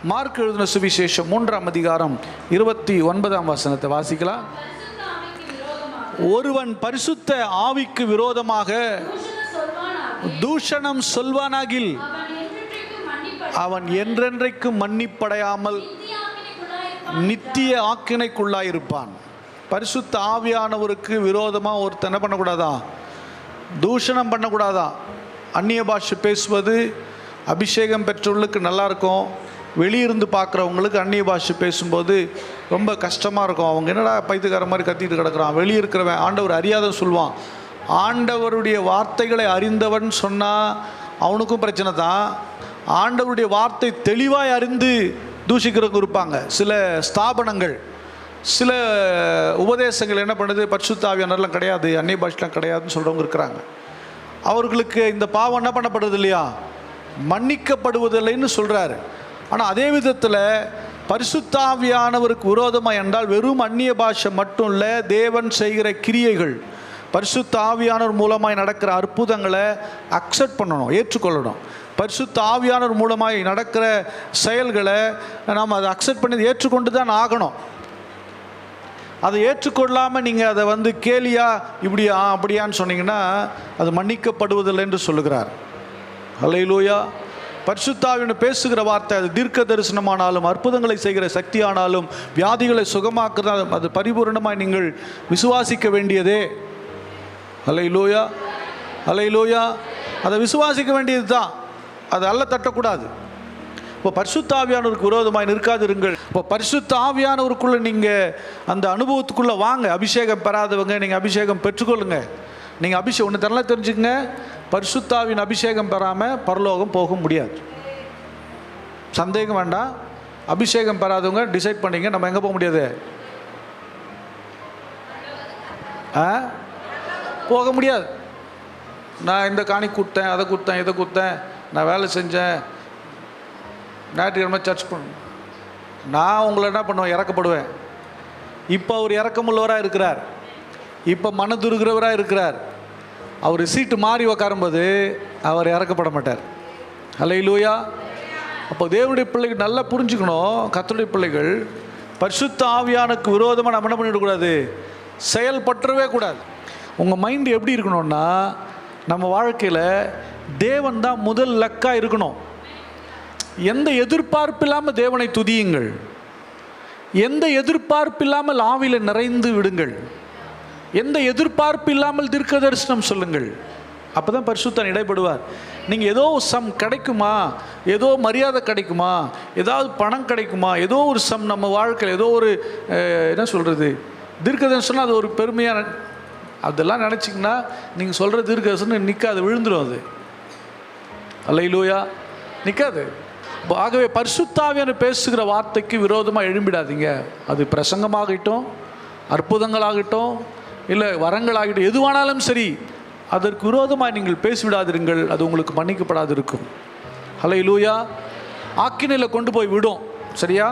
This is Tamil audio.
மார்க் எழுதின சுவிசேஷம் 3ஆம் அதிகாரம் 29ஆம் வசனத்தை வாசிக்கலாம். ஒருவன் பரிசுத்த ஆவிக்கு விரோதமாக தூஷணம் சொல்வானாகில் அவன் என்றென்றைக்கும் மன்னிப்படையாமல் நித்திய ஆக்கினைக்குள்ளாயிருப்பான். பரிசுத்த ஆவியானவருக்கு விரோதமாக ஒருத்தர் என்ன பண்ணக்கூடாதா? தூஷணம் பண்ணக்கூடாதா? அந்நிய பாஷை பேசுவது அபிஷேகம் பெற்றவர்களுக்கு நல்லாயிருக்கும். வெளியிருந்து பார்க்குறவங்களுக்கு அந்நிய பாஷை பேசும்போது ரொம்ப கஷ்டமாக இருக்கும். அவங்க என்னடா பைத்துக்கார மாதிரி கத்திட்டு கிடக்கிறான். வெளியிருக்கிறவன் ஆண்டவர் அறியாத சொல்லுவான். ஆண்டவருடைய வார்த்தைகளை அறிந்தவன் சொன்னால் அவனுக்கும் பிரச்சனை தான். ஆண்டவருடைய வார்த்தை தெளிவாய் அறிந்து தூஷிக்கிறவங்க இருப்பாங்க. சில ஸ்தாபனங்கள், சில உபதேசங்கள் என்ன பண்ணுது, பரிசுத்த ஆவியானவர்லாம் கிடையாது, அந்நிய பாஷைலாம் கிடையாதுன்னு சொல்கிறவங்க இருக்கிறாங்க. அவர்களுக்கு இந்த பாவம் என்ன பண்ணப்படுறது இல்லையா, மன்னிக்கப்படுவதில்லைன்னு சொல்கிறாரு. ஆனால் அதே விதத்தில் பரிசுத்த ஆவியானவருக்கு விரோதமாக என்றால் வெறும் அந்நிய பாஷை மட்டும் இல்லை, தேவன் செய்கிற கிரியைகள், பரிசுத்த ஆவியானவர் மூலமாய் நடக்கிற அற்புதங்களை அக்செப்ட் பண்ணணும், ஏற்றுக்கொள்ளணும். பரிசுத்த ஆவியானவர் மூலமாய் நடக்கிற செயல்களை நாம் அதை அக்செப்ட் பண்ணி ஏற்றுக்கொண்டு தான் ஆகணும். அதை ஏற்றுக்கொள்ளாமல் நீங்கள் அதை கேலியா இப்படியா அப்படியான்னு சொன்னீங்கன்னா அது மன்னிக்கப்படுவதில்லை என்று சொல்லுகிறார். அல்லேலூயா. பரிசுத்த ஆவியானவர் பேசுகிற வார்த்தை அது தீர்க்க தரிசனமானாலும் அற்புதங்களை செய்கிற சக்தியானாலும் வியாதிகளை சுகமாக்குறதாலும் அது பரிபூர்ணமாய் நீங்கள் விசுவாசிக்க வேண்டியதே. அல்லேலூயா, அல்லேலூயா. அதை விசுவாசிக்க வேண்டியது தான், அது அல்ல தட்டக்கூடாது. இப்போ பரிசுத்த ஆவியானவருக்கு விரோதமாய் நிற்காதிருங்கள். இப்போ பரிசுத்த ஆவியானவருக்குள்ளே நீங்கள் அந்த அனுபவத்துக்குள்ளே வாங்க. அபிஷேகம் பெறாதவங்க நீங்கள் அபிஷேகம் பெற்றுக்கொள்ளுங்க. நீங்கள் அபிஷேகம் ஒன்று தரலாம் தெரிஞ்சுக்கங்க, பரிசுத்த ஆவியின் அபிஷேகம் பெறாமல் பரலோகம் போக முடியாது. சந்தேகம் வேண்டாம். அபிஷேகம் பெறாதவங்க டிசைட் பண்ணிங்க, நம்ம எங்கே போக முடியாது, போக முடியாது. நான் இந்த காணி கொடுத்தேன், அதை கொடுத்தேன், இதை கொடுத்தேன், நான் வேலை செஞ்சேன், ஞாயிற்றுக்கிழமை சர்ச் பண்ண, நான் உங்களை என்ன பண்ணுவேன், இறக்கப்படுவேன். இப்போ அவர் இறக்கமுள்ளவராக இருக்கிறார், இப்போ மனதுருகிறவராக இருக்கிறார். அவர் சீட்டு மாறி உக்காரும்போது அவர் இறக்கப்பட மாட்டார். அல்லேலூயா. அப்போ தேவனுடைய பிள்ளைகள் நல்லா புரிஞ்சுக்கணும். கர்த்தருடைய பிள்ளைகள் பரிசுத்த ஆவியானுக்கு விரோதமாக நம்ம என்ன பண்ணிடக்கூடாது, செயல்பற்றவே கூடாது. உங்கள் மைண்டு எப்படி இருக்கணும்னா, நம்ம வாழ்க்கையில் தேவன் தான் முதல் லக்காக இருக்கணும். எந்த எதிர்பார்ப்பு இல்லாமல் தேவனை துதியுங்கள். எந்த எதிர்பார்ப்பு இல்லாமல் ஆவியில் நிறைந்து விடுங்கள். எந்த எதிர்பார்ப்பு இல்லாமல் தீர்க்க தரிசனம் சொல்லுங்கள். அப்போ தான் பரிசுத்தன் இடைப்படுவார். நீங்கள் ஏதோ கிடைக்குமா, ஏதோ மரியாதை கிடைக்குமா, ஏதாவது பணம் கிடைக்குமா, ஏதோ ஒரு நம்ம வாழ்க்கையில் ஏதோ ஒரு என்ன சொல்கிறது தீர்க்க தரிசனம், அது ஒரு பெருமையான அதெல்லாம் நினச்சிங்கன்னா நீங்கள் சொல்கிற தீர்க்க தரிசனம் நிற்காது, விழுந்துடும். அது அல்லேலூயா, நிற்காது. ஆகவே பரிசுத்த ஆவியானவர் பேசுகிற வார்த்தைக்கு விரோதமாக எழும்பிடாதீங்க. அது பிரசங்கமாகட்டும், அற்புதங்களாகட்டும், இல்லை வரங்களாகட்டும், எதுவானாலும் சரி, அதற்கு விரோதமாக நீங்கள் பேசிவிடாதிருங்கள். அது உங்களுக்கு மன்னிக்கப்படாது இருக்கும். அல்லேலூயா. ஆக்கினையில் கொண்டு போய் விடும். சரியா?